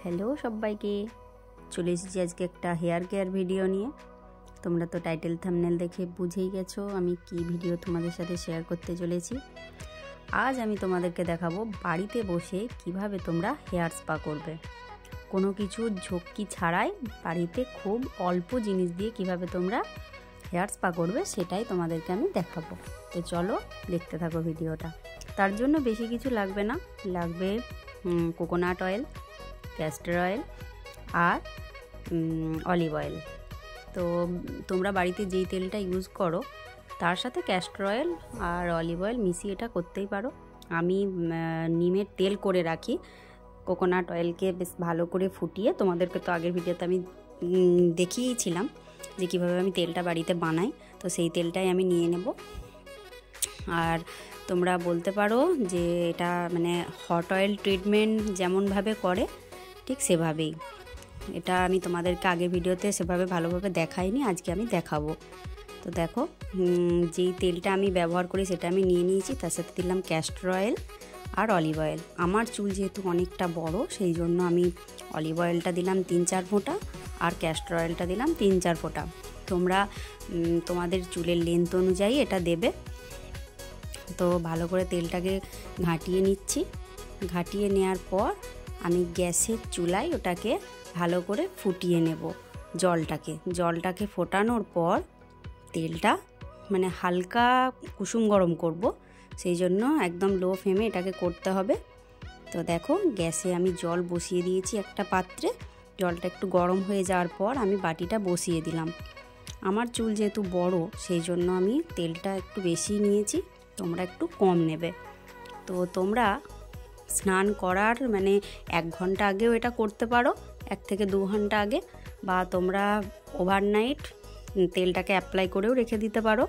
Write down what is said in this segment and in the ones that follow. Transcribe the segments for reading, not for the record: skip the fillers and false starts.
Hello সবাইকে, চলে এসেছি আজকে একটা হেয়ার কেয়ার ভিডিও নিয়ে। তোমরা তো টাইটেল থাম্বনেল দেখে বুঝেই গেছো আমি কি ভিডিও তোমাদের সাথে শেয়ার করতে চলেছি। আজ আমি তোমাদেরকে দেখাবো বাড়িতে বসে কিভাবে তোমরা হেয়ার স্পা করবে, কোনো কিছু ঝক্কি ছাড়াই বাড়িতে খুব অল্প জিনিস দিয়ে কিভাবে তোমরা হেয়ার স্পা করবে সেটাই তোমাদেরকে আমি দেখাবো। তো চলো দেখতে থাকো ভিডিওটা। তার জন্য বেশি কিছু লাগবে না, লাগবে কোকোনাট অয়েল, ক্যাস্টর অয়েল আর অলিভ অয়েল। তো তোমরা বাড়িতে যেই তেলটা ইউজ করো তার সাথে ক্যাস্টর অয়েল আর অলিভ অয়েল মিশিয়ে এটা করতেই পারো। আমি নিমের তেল করে রাখি, কোকোনাট অয়েলকে বেশ ভালো করে ফুটিয়ে, তোমাদেরকে তো আগের ভিডিওতে আমি দেখিয়েছিলাম যে কীভাবে আমি তেলটা বাড়িতে বানাই, তো সেই তেলটাই আমি নিয়ে নেব। আর তোমরা বলতে পারো যে এটা মানে হট অয়েল ট্রিটমেন্ট যেমনভাবে করে ঠিক সেভাবেই, এটা আমি তোমাদেরকে আগের ভিডিওতে সেভাবে ভালোভাবে দেখাইনি, আজকে আমি দেখাবো। তো দেখো যেই তেলটা আমি ব্যবহার করি সেটা আমি নিয়ে নিয়েছি, তার সাথে দিলাম ক্যাস্টর অয়েল আর অলিভ অয়েল। আমার চুল যেহেতু অনেকটা বড় সেই জন্য আমি অলিভ অয়েলটা দিলাম 3-4 ফোঁটা আর ক্যাস্টর অয়েলটা দিলাম 3-4 ফোঁটা। তোমরা তোমাদের চুলের লেন্থ অনুযায়ী এটা দেবে। তো ভালো করে তেলটাকে ঘাঁটিয়ে নিচ্ছি, ঘাঁটিয়ে নেওয়ার পর আমি গ্যাসের চুলায় ওটাকে ভালো করে ফুটিয়ে নেব। জলটাকে ফোটানোর পর তেলটা মানে হালকা কুসুম গরম করব, সেই জন্য একদম লো ফ্লেমে এটাকে করতে হবে। তো দেখো গ্যাসে আমি জল বসিয়ে দিয়েছি একটা পাত্রে, জলটা একটু গরম হয়ে যাওয়ার পর আমি বাটিটা বসিয়ে দিলাম। আমার চুল যেহেতু বড় সেই জন্য আমি তেলটা একটু বেশি নিয়েছি, তোমরা একটু কম নেবে। তো তোমরা স্নান করার মানে 1 ঘন্টা আগেও এটা করতে পারো, 1 থেকে 2 ঘন্টা আগে, বা তোমরা ওভারনাইট তেলটাকে অ্যাপ্লাই করেও রেখে দিতে পারো।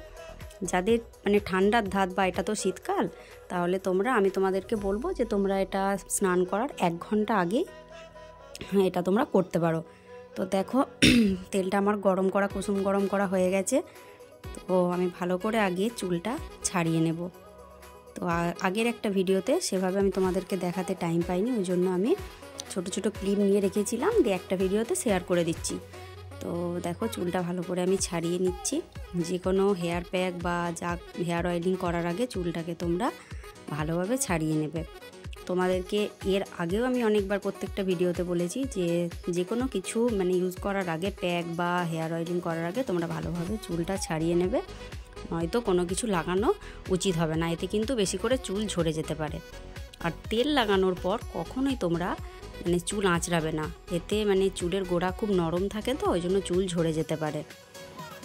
যাদের মানে ঠান্ডার ধাত বা এটা তো শীতকাল, তাহলে আমি তোমাদেরকে বলবো যে তোমরা এটা স্নান করার 1 ঘন্টা আগে এটা তোমরা করতে পারো। তো দেখো তেলটা আমার কুসুম গরম করা হয়ে গেছে। তো আমি ভালো করে আগে চুলটা ছাড়িয়ে নেব। তো আগের একটা ভিডিওতে সেভাবে আমি তোমাদেরকে দেখাতে টাইম পাইনি, ওই জন্য আমি ছোট ছোট ক্লিপ নিয়ে রেখেছিলাম, দিয়ে একটা ভিডিওতে শেয়ার করে দিচ্ছি। তো দেখো চুলটা ভালো করে আমি ছাড়িয়ে নিচ্ছি। যে কোনো হেয়ার প্যাক বা হেয়ার অয়েলিং করার আগে চুলটাকে তোমরা ভালোভাবে ছাড়িয়ে নেবে। তোমাদেরকে এর আগেও আমি অনেকবার প্রত্যেকটা ভিডিওতে বলেছি যে কোনো কিছু মানে ইউজ করার আগে, প্যাক বা হেয়ার অয়েলিং করার আগে তোমরা ভালোভাবে চুলটা ছাড়িয়ে নেবে, নয়তো কোনো কিছু লাগানো উচিত হবে না, এতে কিন্তু বেশি করে চুল ঝরে যেতে পারে। আর তেল লাগানোর পর কখনোই তোমরা মানে চুল আঁচড়াবে না, এতে মানে চুলের গোড়া খুব নরম থাকে, তো ওই জন্য চুল ঝরে যেতে পারে।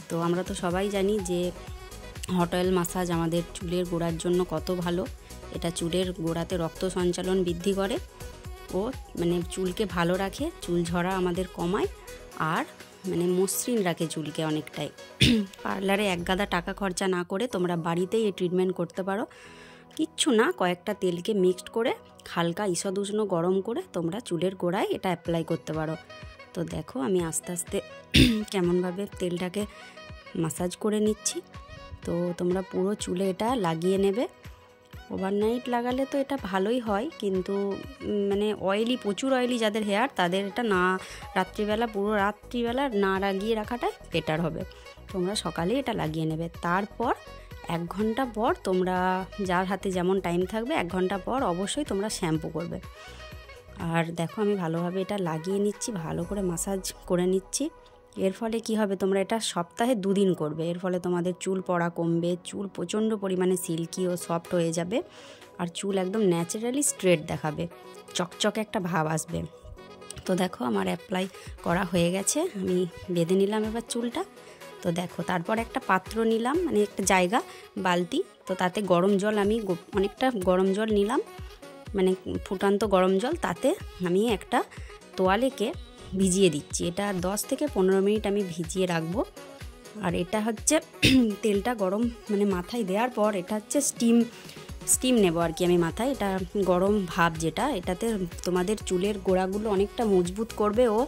তো আমরা তো সবাই জানি যে হট অয়েল মাসাজ আমাদের চুলের গোড়ার জন্য কত ভালো। এটা চুলের গোড়াতে রক্ত সঞ্চালন বৃদ্ধি করে ও মানে চুলকে ভালো রাখে, চুল ঝরা আমাদের কমায় আর মানে মসৃণ রাখে চুলকে অনেকটাই। পার্লারে এক গাদা টাকা খরচা না করে তোমরা বাড়িতেই এই ট্রিটমেন্ট করতে পারো। কিচ্ছু না, কয়েকটা তেলকে মিক্সড করে হালকা ঈষৎ উষ্ণ গরম করে তোমরা চুলের গোড়ায় এটা অ্যাপ্লাই করতে পারো। তো দেখো আমি আস্তে আস্তে কেমনভাবে তেলটাকে মাসাজ করে নিচ্ছি। তো তোমরা পুরো চুলে এটা লাগিয়ে নেবে। ওভারনাইট লাগালে তো এটা ভালোই হয়, কিন্তু মানে প্রচুর অয়েলি যাদের হেয়ার তাদের এটা না পুরো রাত্রিবেলা না লাগিয়ে রাখাটাই বেটার হবে। তোমরা সকালে এটা লাগিয়ে নেবে, তারপর 1 ঘন্টা পর তোমরা যার হাতে যেমন টাইম থাকবে 1 ঘন্টা পর অবশ্যই তোমরা শ্যাম্পু করবে। আর দেখো আমি ভালোভাবে এটা লাগিয়ে নিচ্ছি, ভালো করে মাসাজ করে নিচ্ছি। এর ফলে কি হবে, তোমরা এটা সপ্তাহে 2 দিন করবে, এর ফলে তোমাদের চুল পড়া কমবে, চুল প্রচণ্ড পরিমাণে সিল্কি ও সফট হয়ে যাবে, আর চুল একদম ন্যাচারালি স্ট্রেট দেখাবে, চকচকে একটা ভাব আসবে। তো দেখো আমার অ্যাপ্লাই করা হয়ে গেছে, আমি বেঁধে নিলাম এবার চুলটা। তো দেখো তারপর একটা পাত্র নিলাম, মানে একটা জায়গা বালতি, তো তাতে গরম জল, আমি অনেকটা গরম জল নিলাম, মানে ফুটান্ত গরম জল, তাতে আমি একটা তোয়ালেকে ভিজিয়ে দিচ্ছি। এটা 10 থেকে 15 মিনিট আমি ভিজিয়ে রাখবো। আর এটা হচ্ছে তেলটা গরম মানে মাথায় দেওয়ার পর এটা হচ্ছে স্টিম নেব আর কি আমি মাথায়। এটা গরম ভাব যেটা, এটাতে তোমাদের চুলের গোড়াগুলো অনেকটা মজবুত করবে ও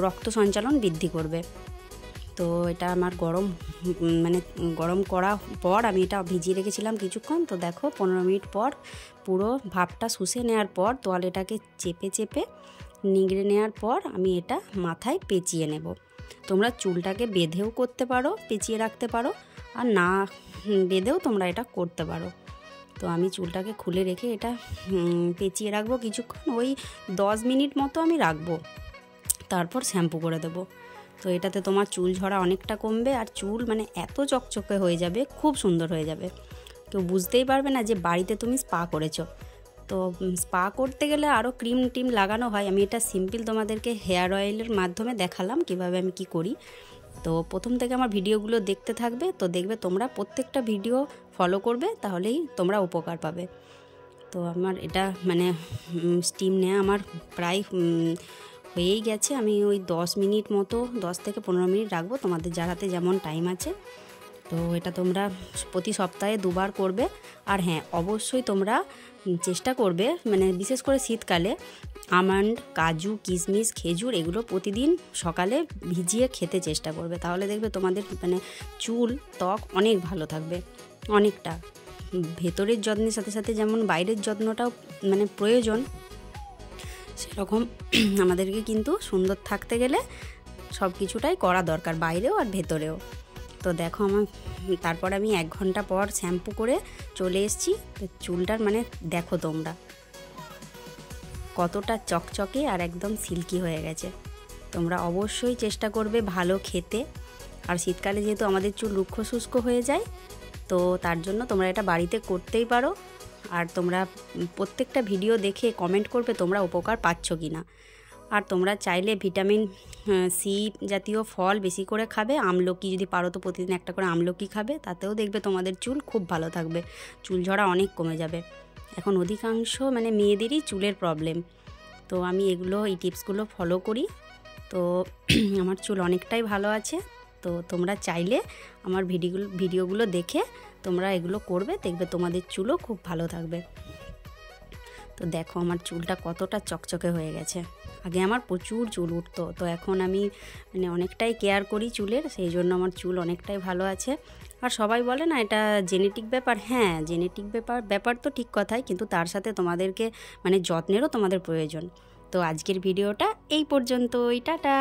রক্ত সঞ্চালন বৃদ্ধি করবে। তো এটা আমার গরম করা পর আমি এটা ভিজিয়ে রেখেছিলাম কিছুক্ষণ। তো দেখো 15 মিনিট পর পুরো ভাপটা শুষে নেওয়ার পর তোয়ালেটাকে চেপে চেপে নিংড়ে নেওয়ার পর আমি এটা মাথায় পেঁচিয়ে নেব। তোমরা চুলটাকে বেঁধেও করতে পারো, পেঁচিয়ে রাখতে পারো, আর না বেঁধেও তোমরা এটা করতে পারো। তো আমি চুলটাকে খুলে রেখে এটা পেঁচিয়ে রাখবো কিছুক্ষণ, ওই 10 মিনিট মতো আমি রাখবো, তারপর শ্যাম্পু করে দেবো। তো এটাতে তোমার চুল ঝরা অনেকটা কমবে, আর চুল মানে এত চকচকে হয়ে যাবে, খুব সুন্দর হয়ে যাবে, কেউ বুঝতেই পারবে না যে বাড়িতে তুমি স্পা করেছো। তো স্পা করতে গেলে আরও ক্রিম টিম লাগানো হয়, আমি এটা সিম্পল তোমাদেরকে হেয়ার অয়েলের মাধ্যমে দেখালাম কিভাবে আমি কি করি। তো প্রথম থেকে আমার ভিডিওগুলো দেখতে থাকবে, তো দেখবে তোমরা প্রত্যেকটা ভিডিও ফলো করবে, তাহলেই তোমরা উপকার পাবে। তো আমার এটা মানে স্টিম নেওয়া আমার প্রায় হয়েই গেছে। আমি ওই 10 মিনিট মতো, 10 থেকে 15 মিনিট রাখবো, তোমাদের যার হাতে যেমন টাইম আছে। তো এটা তোমরা প্রতি সপ্তাহে 2 বার করবে। আর হ্যাঁ, অবশ্যই তোমরা চেষ্টা করবে, মানে বিশেষ করে শীতকালে আমন্ড, কাজু, কিশমিশ, খেজুর এগুলো প্রতিদিন সকালে ভিজিয়ে খেতে চেষ্টা করবে, তাহলে দেখবে তোমাদের মানে চুল, ত্বক অনেক ভালো থাকবে, অনেকটা। ভেতরের যত্নের সাথে সাথে যেমন বাইরের যত্নটাও মানে প্রয়োজন, সেরকম আমাদেরকে কিন্তু সুন্দর থাকতে গেলে সব কিছুটাই করা দরকার, বাইরেও আর ভেতরেও। তো দেখো আমার তারপর আমি 1 ঘন্টা পর শ্যাম্পু করে চলে এসেছি। তো চুলটার মানে দেখো তোমরা কতটা চকচকে আর একদম সিল্কি হয়ে গেছে। তোমরা অবশ্যই চেষ্টা করবে ভালো খেতে, আর শীতকালে যেহেতু আমাদের চুল রুক্ষ শুষ্ক হয়ে যায়, তো তার জন্য তোমরা এটা বাড়িতে করতেই পারো। আর তোমরা প্রত্যেকটা ভিডিও দেখে কমেন্ট করবে তোমরা উপকার পাচ্ছ কি না। আর তোমরা চাইলে ভিটামিন সি জাতীয় ফল বেশি করে খাবে, আমলকি যদি পারো তো প্রতিদিন একটা করে আমলকি খাবে, তাতেও দেখবে তোমাদের চুল খুব ভালো থাকবে, চুল ঝরা অনেক কমে যাবে। এখন অধিকাংশ মানে মেয়েদেরই চুলের প্রবলেম, তো আমি এই টিপসগুলো ফলো করি, তো আমার চুল অনেকটাই ভালো আছে। তো তোমরা চাইলে আমার ভিডিওগুলো দেখে তোমরা এগুলো করবে, দেখবে তোমাদের চুলও খুব ভালো থাকবে। তো দেখো আমার চুলটা কতটা চকচকে হয়ে গেছে। আগে আমার প্রচুর চুল উঠতো, তো এখন আমি মানে অনেকটাই কেয়ার করি চুলের, সেই জন্য আমার চুল অনেকটাই ভালো আছে। আর সবাই বলে না এটা জেনেটিক ব্যাপার, হ্যাঁ জেনেটিক ব্যাপার তো ঠিক কথাই, কিন্তু তার সাথে তোমাদেরকে মানে যত্নেরও তোমাদের প্রয়োজন। তো আজকের ভিডিওটা এই পর্যন্তই, টাটা।